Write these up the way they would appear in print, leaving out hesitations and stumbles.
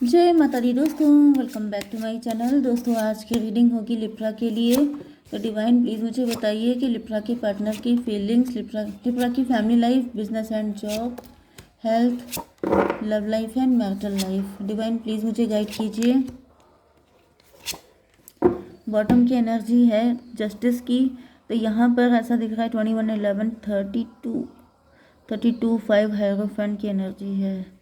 जय माता दी दोस्तों, welcome back to my channel. दोस्तों आज की रीडिंग होगी लिब्रा के लिए। तो डिवाइन प्लीज़ मुझे बताइए कि लिब्रा के पार्टनर की फीलिंग्स, लिब्रा की family life, business and job, health, love life and marital life. Divine please मुझे गाइड कीजिए। बॉटम की एनर्जी है जस्टिस की, तो यहाँ पर ऐसा दिख रहा है 21, 11, 32, 5 हायरोफेंट की एनर्जी है।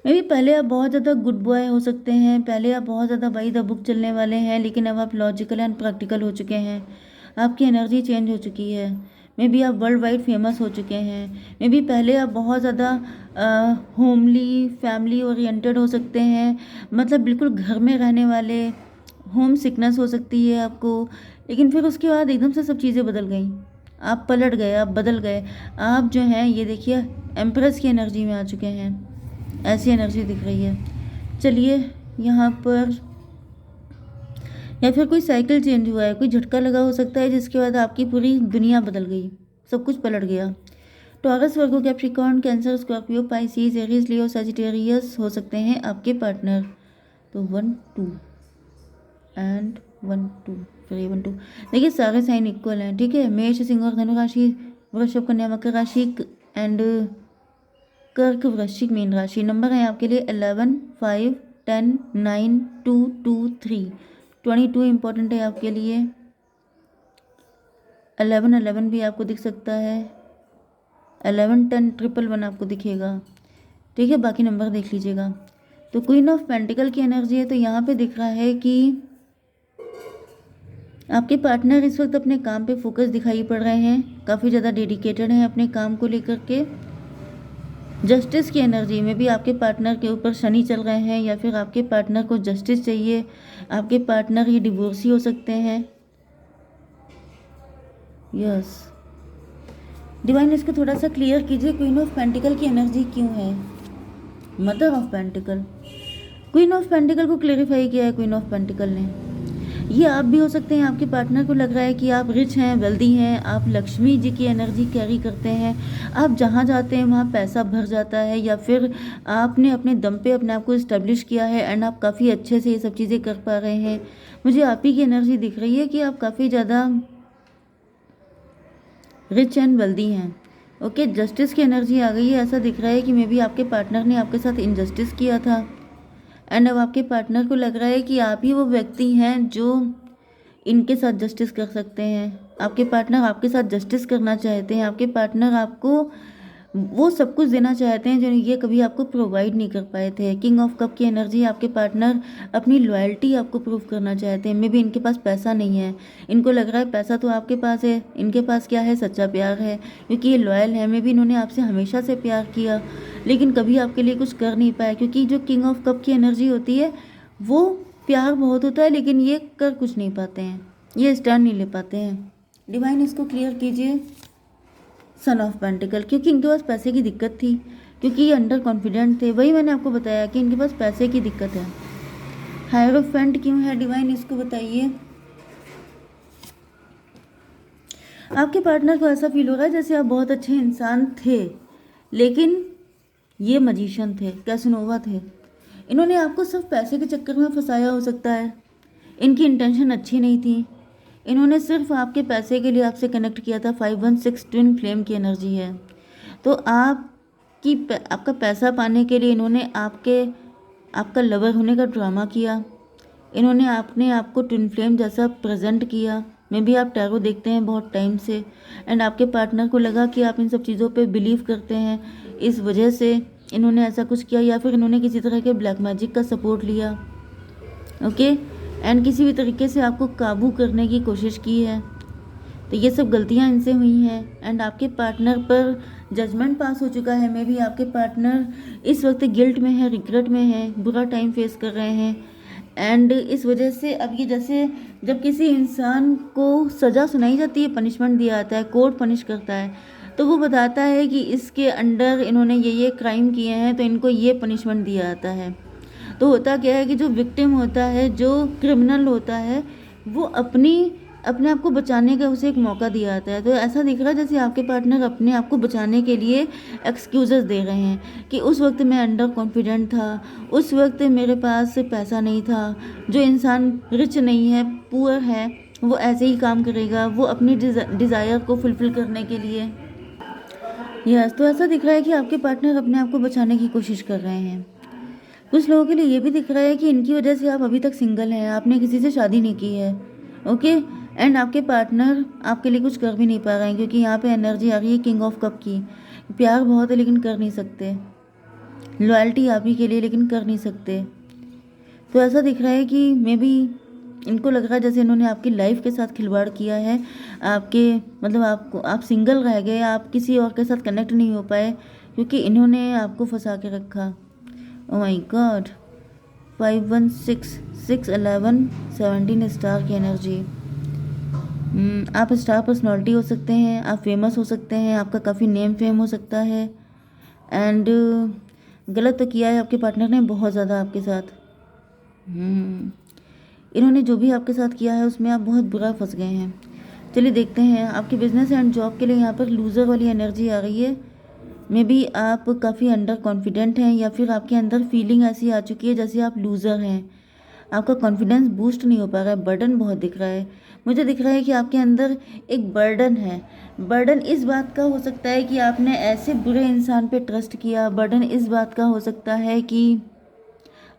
मे भी पहले आप बहुत ज़्यादा गुड बॉय हो सकते हैं, पहले आप बहुत ज़्यादा बाई द बुक चलने वाले हैं, लेकिन अब आप लॉजिकल एंड प्रैक्टिकल हो चुके हैं। आपकी एनर्जी चेंज हो चुकी है। मे बी आप वर्ल्ड वाइड फेमस हो चुके हैं। मे बी पहले आप बहुत ज़्यादा होमली, फैमिली ओरिएंटेड हो सकते हैं, मतलब बिल्कुल घर में रहने वाले। होम सिकनेस हो सकती है आपको, लेकिन फिर उसके बाद एकदम से सब चीज़ें बदल गई। आप पलट गए, आप बदल गए। आप जो हैं ये देखिए एम्प्रेस की एनर्जी में आ चुके हैं, ऐसी एनर्जी दिख रही है। चलिए यहाँ पर, या फिर कोई साइकिल चेंज हुआ है, कोई झटका लगा हो सकता है, जिसके बाद आपकी पूरी दुनिया बदल गई, सब कुछ पलट गया। Taurus, Virgo, Capricorn, Cancer, Scorpio, Pisces, Aries, Leo, Sagittarius हो सकते हैं आपके पार्टनर। तो 1 2 एंड 1 2, फिर ये 1 2। देखिए सारे साइन इक्वल हैं, ठीक है। मेष, सिंह और धनु राशि, वृषभ, कन्या, मकर राशि एंड कर्क, वृश्चिक, मीन राशि। नंबर है आपके लिए 11, 5, 10, 9, 2, 2, 3। 22 इंपॉर्टेंट है आपके लिए। 11, 11 भी आपको दिख सकता है। 11, 10, 111 आपको दिखेगा, ठीक है। बाकी नंबर देख लीजिएगा। तो क्वीन ऑफ पेंटिकल की एनर्जी है, तो यहाँ पे दिख रहा है कि आपके पार्टनर इस वक्त अपने काम पे फोकस दिखाई पड़ रहे हैं, काफ़ी ज़्यादा डेडिकेटेड हैं अपने काम को लेकर के। जस्टिस की एनर्जी में भी आपके पार्टनर के ऊपर शनि चल रहे हैं, या फिर आपके पार्टनर को जस्टिस चाहिए। आपके पार्टनर ये डिवोर्सी हो सकते हैं। यस डिवाइन, इसको थोड़ा सा क्लियर कीजिए। क्वीन ऑफ पेंटिकल की एनर्जी क्यों है? Mother of pentacle, queen of pentacle को क्लेरिफाई किया है क्वीन ऑफ पेंटिकल ने। ये आप भी हो सकते हैं। आपके पार्टनर को लग रहा है कि आप रिच हैं, वेल्दी हैं, आप लक्ष्मी जी की एनर्जी कैरी करते हैं। आप जहाँ जाते हैं वहाँ पैसा भर जाता है, या फिर आपने अपने दम पे अपने आप को इस्टेब्लिश किया है एंड आप काफ़ी अच्छे से ये सब चीज़ें कर पा रहे हैं। मुझे आप ही की एनर्जी दिख रही है कि आप काफ़ी ज़्यादा रिच एंड वेल्दी हैं। ओके, जस्टिस की एनर्जी आ गई है। ऐसा दिख रहा है कि मे बी आपके पार्टनर ने आपके साथ इनजस्टिस किया था, एंड अब आपके पार्टनर को लग रहा है कि आप ही वो व्यक्ति हैं जो इनके साथ जस्टिस कर सकते हैं। आपके पार्टनर आपके साथ जस्टिस करना चाहते हैं। आपके पार्टनर आपको वो सब कुछ देना चाहते हैं जो ये कभी आपको प्रोवाइड नहीं कर पाए थे। किंग ऑफ कप की एनर्जी, आपके पार्टनर अपनी लॉयल्टी आपको प्रूव करना चाहते हैं। मे बी इनके पास पैसा नहीं है, इनको लग रहा है पैसा तो आपके पास है, इनके पास क्या है? सच्चा प्यार है, क्योंकि ये लॉयल है। मे बी इन्होंने आपसे हमेशा से प्यार किया, लेकिन कभी आपके लिए कुछ कर नहीं पाया, क्योंकि जो किंग ऑफ कप की एनर्जी होती है वो प्यार बहुत होता है, लेकिन ये कर कुछ नहीं पाते हैं, ये स्टैंड नहीं ले पाते हैं। डिवाइन, इसको क्लियर कीजिए। सन ऑफ पेंटिकल, क्योंकि इनके पास पैसे की दिक्कत थी, क्योंकि ये अंडर कॉन्फिडेंट थे। वही मैंने आपको बताया कि इनके पास पैसे की दिक्कत है। हायरोफेंट क्यों है? डिवाइन, इसको बताइए। आपके पार्टनर को ऐसा फील हो रहा है जैसे आप बहुत अच्छे इंसान थे, लेकिन ये मजिशियन थे, कैसनोवा थे। इन्होंने आपको सिर्फ पैसे के चक्कर में फंसाया हो सकता है। इनकी इंटेंशन अच्छी नहीं थी, इन्होंने सिर्फ आपके पैसे के लिए आपसे कनेक्ट किया था। 516 ट्विन फ्लेम की एनर्जी है, तो आपका पैसा पाने के लिए इन्होंने आपका लवर होने का ड्रामा किया। इन्होंने अपने आप को ट्विन फ्लेम जैसा प्रेजेंट किया। मे बी आप टैरो देखते हैं बहुत टाइम से, एंड आपके पार्टनर को लगा कि आप इन सब चीज़ों पे बिलीव करते हैं, इस वजह से इन्होंने ऐसा कुछ किया, या फिर इन्होंने किसी तरह के ब्लैक मैजिक का सपोर्ट लिया। ओके, एंड किसी भी तरीके से आपको काबू करने की कोशिश की है। तो ये सब गलतियां इनसे हुई हैं, एंड आपके पार्टनर पर जजमेंट पास हो चुका है। मे बी आपके पार्टनर इस वक्त गिल्ट में है, रिग्रेट में है, बुरा टाइम फेस कर रहे हैं, एंड इस वजह से अब ये जैसे जब किसी इंसान को सज़ा सुनाई जाती है, पनिशमेंट दिया जाता है, कोर्ट पनिश करता है, तो वो बताता है कि इसके अंडर इन्होंने ये क्राइम किए हैं, तो इनको ये पनिशमेंट दिया जाता है। तो होता क्या है कि जो विक्टिम होता है, जो क्रिमिनल होता है, वो अपनी अपने आप को बचाने का उसे एक मौका दिया जाता है। तो ऐसा दिख रहा है जैसे आपके पार्टनर अपने आप को बचाने के लिए एक्सक्यूज़ेस दे रहे हैं कि उस वक्त मैं अंडर कॉन्फिडेंट था, उस वक्त मेरे पास पैसा नहीं था। जो इंसान रिच नहीं है, पुअर है, वो ऐसे ही काम करेगा, वो अपनी डिज़ायर को फुलफ़िल करने के लिए। यस, तो ऐसा दिख रहा है कि आपके पार्टनर अपने आप को बचाने की कोशिश कर रहे हैं। कुछ लोगों के लिए ये भी दिख रहा है कि इनकी वजह से आप अभी तक सिंगल हैं, आपने किसी से शादी नहीं की है। ओके, एंड आपके पार्टनर आपके लिए कुछ कर भी नहीं पा रहे हैं, क्योंकि यहाँ पे एनर्जी आ रही है किंग ऑफ कप की। प्यार बहुत है लेकिन कर नहीं सकते, लॉयल्टी आप ही के लिए लेकिन कर नहीं सकते। तो ऐसा दिख रहा है कि मे बी इनको लग रहा है जैसे इन्होंने आपकी लाइफ के साथ खिलवाड़ किया है। आपके मतलब आप सिंगल रह गए, आप किसी और के साथ कनेक्ट नहीं हो पाए, क्योंकि इन्होंने आपको फंसा के रखा। ओ माय गॉड, 5 1 6 6 11 17 स्टार की एनर्जी। आप स्टार पर्सनालिटी हो सकते हैं, आप फेमस हो सकते हैं, आपका काफ़ी नेम फेम हो सकता है। एंड गलत तो किया है आपके पार्टनर ने बहुत ज़्यादा आपके साथ। इन्होंने जो भी आपके साथ किया है उसमें आप बहुत बुरा फंस गए हैं। चलिए देखते हैं आपके बिजनेस एंड जॉब के लिए। यहाँ पर लूज़र वाली एनर्जी आ रही है। मे बी आप काफ़ी अंडर कॉन्फिडेंट हैं, या फिर आपके अंदर फीलिंग ऐसी आ चुकी है जैसे आप लूज़र हैं। आपका कॉन्फिडेंस बूस्ट नहीं हो पा रहा है, बर्डन बहुत दिख रहा है। मुझे दिख रहा है कि आपके अंदर एक बर्डन है। बर्डन इस बात का हो सकता है कि आपने ऐसे बुरे इंसान पे ट्रस्ट किया। बर्डन इस बात का हो सकता है कि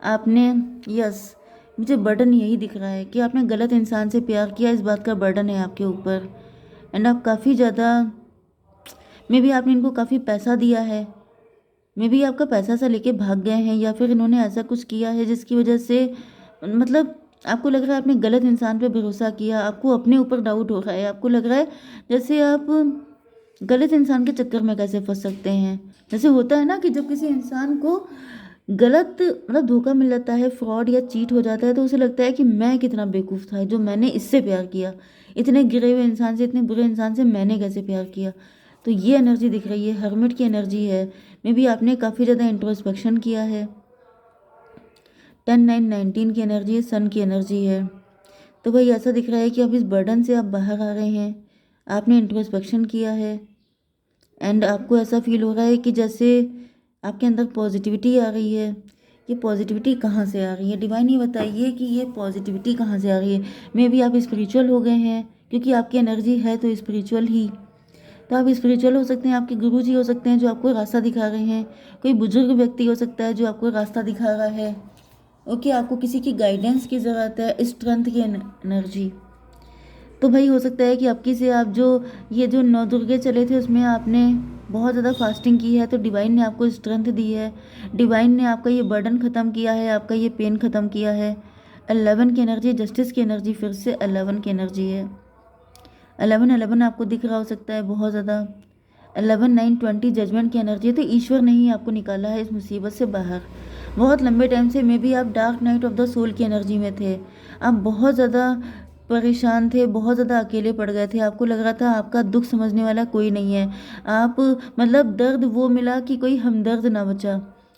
आपने, यस, मुझे बर्डन यही दिख रहा है कि आपने गलत इंसान से प्यार किया। इस बात का बर्डन है आपके ऊपर। एंड आप काफ़ी ज़्यादा, मे बी आपने इनको काफ़ी पैसा दिया है, मे बी आपका पैसा सा लेके भाग गए हैं, या फिर इन्होंने ऐसा कुछ किया है जिसकी वजह से मतलब आपको लग रहा है आपने गलत इंसान पे भरोसा किया। आपको अपने ऊपर डाउट हो रहा है, आपको लग रहा है जैसे आप गलत इंसान के चक्कर में कैसे फंस सकते हैं। जैसे होता है ना कि जब किसी इंसान को गलत मतलब धोखा मिल जाता है, फ्रॉड या चीट हो जाता है, तो उसे लगता है कि मैं कितना बेवकूफ़ था जो मैंने इससे प्यार किया, इतने गिरे हुए इंसान से, इतने बुरे इंसान से मैंने कैसे प्यार किया। तो ये एनर्जी दिख रही है, हर्मिट की एनर्जी है। मे बी आपने काफ़ी ज़्यादा इंट्रोस्पेक्शन किया है। 10 9 19 की एनर्जी है, सन की एनर्जी है। तो भाई ऐसा दिख रहा है कि अब इस बर्डन से आप बाहर आ रहे हैं, आपने इंट्रोस्पेक्शन किया है। एंड आपको ऐसा फील हो रहा है कि जैसे आपके अंदर पॉजिटिविटी आ रही है। ये पॉजिटिविटी कहाँ से आ रही है? डिवाइन ये बताइए कि ये पॉजिटिविटी कहाँ से आ रही है। मे बी आप स्पिरिचुअल हो गए हैं, क्योंकि आपकी एनर्जी है तो स्पिरिचुअल ही। तो आप स्पिरिचुअल हो सकते हैं, आपके गुरु जी हो सकते हैं जो आपको रास्ता दिखा रहे हैं, कोई बुजुर्ग व्यक्ति हो सकता है जो आपको रास्ता दिखा रहा है। ओके, आपको किसी की गाइडेंस की ज़रूरत है, स्ट्रेंथ की एनर्जी। तो भाई हो सकता है कि आपकी से आप जो ये जो 9 दुर्गे चले थे उसमें आपने बहुत ज़्यादा फास्टिंग की है, तो डिवाइन ने आपको स्ट्रेंथ दी है, डिवाइन ने आपका ये बर्डन ख़त्म किया है, आपका ये पेन ख़त्म किया है। 11 की एनर्जी, जस्टिस की एनर्जी, फिर से 11 की एनर्जी है। 11 आपको दिख रहा हो सकता है बहुत ज़्यादा। 11 9 20 जजमेंट की एनर्जी है। तो ईश्वर ने ही आपको निकाला है इस मुसीबत से बाहर। बहुत लंबे टाइम से मे बी आप dark night of the soul की एनर्जी में थे। आप बहुत ज़्यादा परेशान थे, बहुत ज़्यादा अकेले पड़ गए थे। आपको लग रहा था आपका दुख समझने वाला कोई नहीं है। आप मतलब दर्द वो मिला कि कोई हमदर्द ना बचा,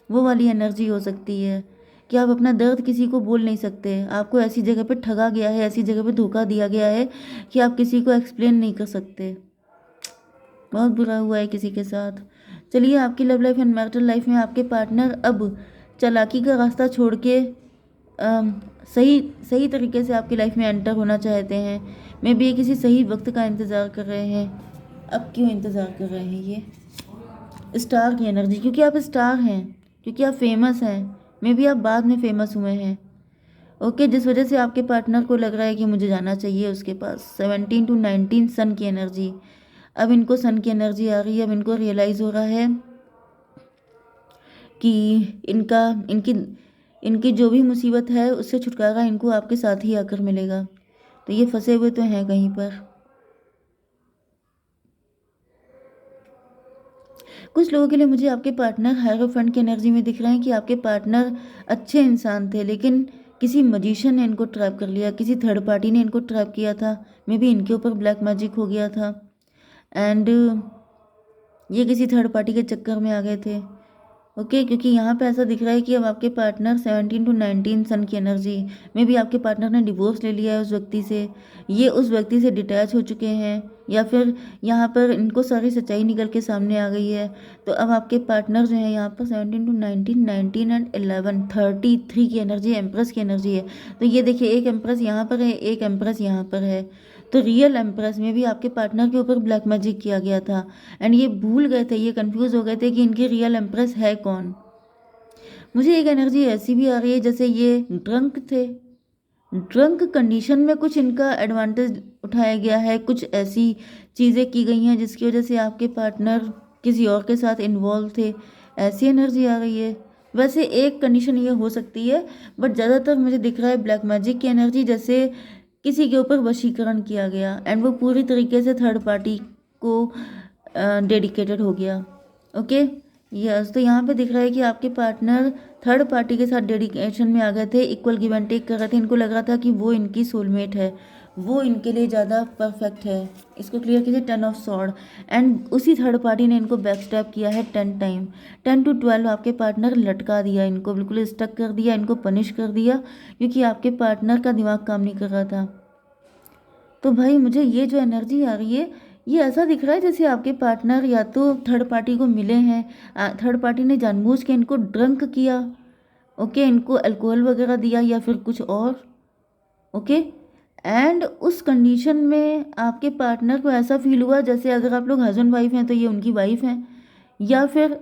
वो वाली एनर्जी हो सकती है कि आप अपना दर्द किसी को बोल नहीं सकते। आपको ऐसी जगह पे ठगा गया है, ऐसी जगह पे धोखा दिया गया है कि आप किसी को एक्सप्लेन नहीं कर सकते। बहुत बुरा हुआ है किसी के साथ। चलिए आपकी love life and marital life में आपके पार्टनर अब चालाकी का रास्ता छोड़ के सही सही तरीके से आपकी लाइफ में एंटर होना चाहते हैं। मे बी ये किसी सही वक्त का इंतज़ार कर रहे हैं। अब क्यों इंतज़ार कर रहे हैं? ये स्टार की एनर्जी, क्योंकि आप स्टार हैं, क्योंकि आप फेमस हैं। मे बी आप बाद में फेमस हुए हैं। ओके, जिस वजह से आपके पार्टनर को लग रहा है कि मुझे जाना चाहिए उसके पास। 17 to 19 सन की एनर्जी। अब इनको सन की एनर्जी आ रही है। अब इनको रियलाइज़ हो रहा है कि इनका इनकी इनकी जो भी मुसीबत है उससे छुटकारा इनको आपके साथ ही आकर मिलेगा। तो ये फंसे हुए तो हैं कहीं पर। कुछ लोगों के लिए मुझे आपके पार्टनर हायरोफेंट की एनर्जी में दिख रहे हैं कि आपके पार्टनर अच्छे इंसान थे, लेकिन किसी मजिशियन ने इनको ट्रैप कर लिया, किसी थर्ड पार्टी ने इनको ट्रैप किया था। मे बी इनके ऊपर ब्लैक मैजिक हो गया था एंड ये किसी थर्ड पार्टी के चक्कर में आ गए थे। ओके, क्योंकि यहाँ पे ऐसा दिख रहा है कि अब आपके पार्टनर 17 to 19 सन की एनर्जी में भी आपके पार्टनर ने डिवोर्स ले लिया है उस व्यक्ति से, ये उस व्यक्ति से डिटैच हो चुके हैं, या फिर यहाँ पर इनको सारी सच्चाई निकल के सामने आ गई है। तो अब आपके पार्टनर जो है यहाँ पर 17 to 19, 19 एंड 11, 33 की एनर्जी, एम्प्रेस की एनर्जी है। तो ये देखिए, एक एम्प्रेस यहाँ पर है, एक एम्प्रेस यहाँ पर है। तो रियल एम्प्रेस में भी आपके पार्टनर के ऊपर ब्लैक मैजिक किया गया था, एंड ये भूल गए थे, ये कंफ्यूज हो गए थे कि इनकी रियल एम्प्रेस है कौन। मुझे एक एनर्जी ऐसी भी आ रही है जैसे ये ड्रंक थे, ड्रंक कंडीशन में कुछ इनका एडवांटेज उठाया गया है, कुछ ऐसी चीज़ें की गई हैं जिसकी वजह से आपके पार्टनर किसी और के साथ इन्वॉल्व थे, ऐसी एनर्जी आ रही है। वैसे एक कंडीशन ये हो सकती है, बट ज़्यादातर मुझे दिख रहा है ब्लैक मैजिक की एनर्जी, जैसे किसी के ऊपर वशीकरण किया गया एंड वो पूरी तरीके से थर्ड पार्टी को डेडिकेटेड हो गया। ओके, यस, तो यहाँ पे दिख रहा है कि आपके पार्टनर थर्ड पार्टी के साथ डेडिकेशन में आ गए थे, इक्वल गिव एंड टेक कर रहे थे। इनको लग रहा था कि वो इनकी सोलमेट है, वो इनके लिए ज़्यादा परफेक्ट है। इसको क्लियर कीजिए, 10 ऑफ सॉर्ड, एंड उसी थर्ड पार्टी ने इनको बैक स्टैप किया है 10 टाइम। 10 to 12 आपके पार्टनर लटका दिया, इनको बिल्कुल स्टक कर दिया, इनको पनिश कर दिया, क्योंकि आपके पार्टनर का दिमाग काम नहीं कर रहा था। तो भाई मुझे ये जो एनर्जी आ रही है, ये ऐसा दिख रहा है जैसे आपके पार्टनर या तो थर्ड पार्टी को मिले हैं, थर्ड पार्टी ने जानबूझ के इनको ड्रंक किया, ओके, इनको अल्कोहल वगैरह दिया या फिर कुछ और, ओके, एंड उस कंडीशन में आपके पार्टनर को ऐसा फील हुआ जैसे अगर आप लोग हस्बैंड वाइफ हैं तो ये उनकी वाइफ हैं, या फिर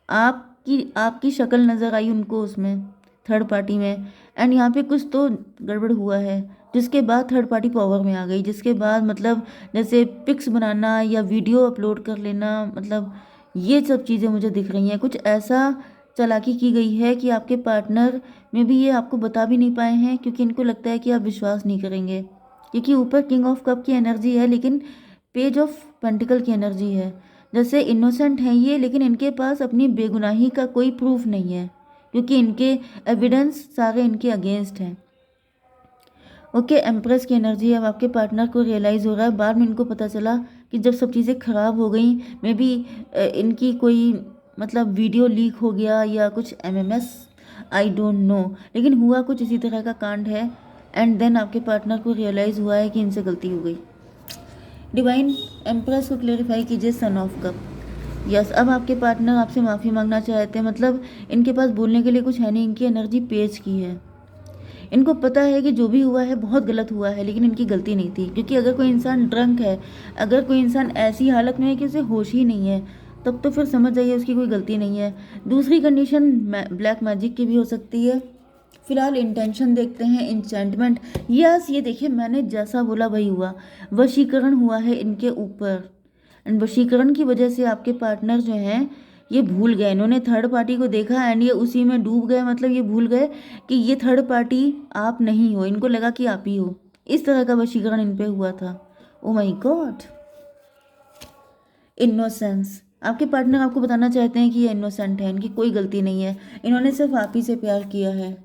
आपकी आपकी शक्ल नज़र आई उनको उसमें थर्ड पार्टी में, एंड यहाँ पे कुछ तो गड़बड़ हुआ है, जिसके बाद थर्ड पार्टी पावर में आ गई, जिसके बाद मतलब जैसे पिक्स बनाना या वीडियो अपलोड कर लेना, मतलब ये सब चीज़ें मुझे दिख रही हैं। कुछ ऐसा चालाकी की गई है कि आपके पार्टनर में भी ये आपको बता भी नहीं पाए हैं, क्योंकि इनको लगता है कि आप विश्वास नहीं करेंगे, क्योंकि ऊपर किंग ऑफ कप की एनर्जी है लेकिन पेज ऑफ पेंटिकल की एनर्जी है। जैसे इनोसेंट हैं ये, लेकिन इनके पास अपनी बेगुनाही का कोई प्रूफ नहीं है, क्योंकि इनके एविडेंस सारे इनके अगेंस्ट हैं। ओके, एम्प्रेस की एनर्जी है। अब आपके पार्टनर को रियलाइज़ हो रहा है, बाद में इनको पता चला कि जब सब चीज़ें ख़राब हो गई, मे बी इनकी कोई मतलब वीडियो लीक हो गया या कुछ MMS, आई डोंट नो, लेकिन हुआ कुछ इसी तरह का कांड है, एंड देन आपके पार्टनर को रियलाइज़ हुआ है कि इनसे गलती हो गई। डिवाइन एम्प्रेस को क्लेरिफाई कीजिए, सन ऑफ कप। यस, अब आपके पार्टनर आपसे माफ़ी मांगना चाहते हैं, मतलब इनके पास बोलने के लिए कुछ है नहीं, इनकी एनर्जी पेज की है। इनको पता है कि जो भी हुआ है बहुत गलत हुआ है, लेकिन इनकी गलती नहीं थी, क्योंकि अगर कोई इंसान ड्रंक है, अगर कोई इंसान ऐसी हालत में है कि उसे होश ही नहीं है, तब तो फिर समझ जाइए उसकी कोई गलती नहीं है। दूसरी कंडीशन ब्लैक मैजिक की भी हो सकती है। फिलहाल इंटेंशन देखते हैं, इंचेंटमेंट। यस, ये देखिए मैंने जैसा बोला वही हुआ, वशीकरण हुआ है इनके ऊपर, एंड वशीकरण की वजह से आपके पार्टनर जो हैं ये भूल गए, इन्होंने थर्ड पार्टी को देखा एंड ये उसी में डूब गए, मतलब ये भूल गए कि ये थर्ड पार्टी आप नहीं हो, इनको लगा कि आप ही हो। इस तरह का वशीकरण इन पे हुआ था। Oh my God, innocence. आपके पार्टनर आपको बताना चाहते हैं कि ये इनोसेंट है, इनकी कोई गलती नहीं है, इन्होंने सिर्फ आप ही से प्यार किया है।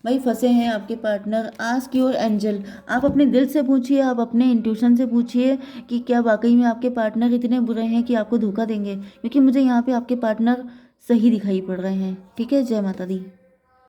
भाई फंसे हैं आपके पार्टनर, आस्क योर एंजल। आप अपने दिल से पूछिए, आप अपने इंट्यूशन से पूछिए कि क्या वाकई में आपके पार्टनर इतने बुरे हैं कि आपको धोखा देंगे, क्योंकि मुझे यहाँ पे आपके पार्टनर सही दिखाई पड़ रहे हैं। ठीक है, जय माता दी।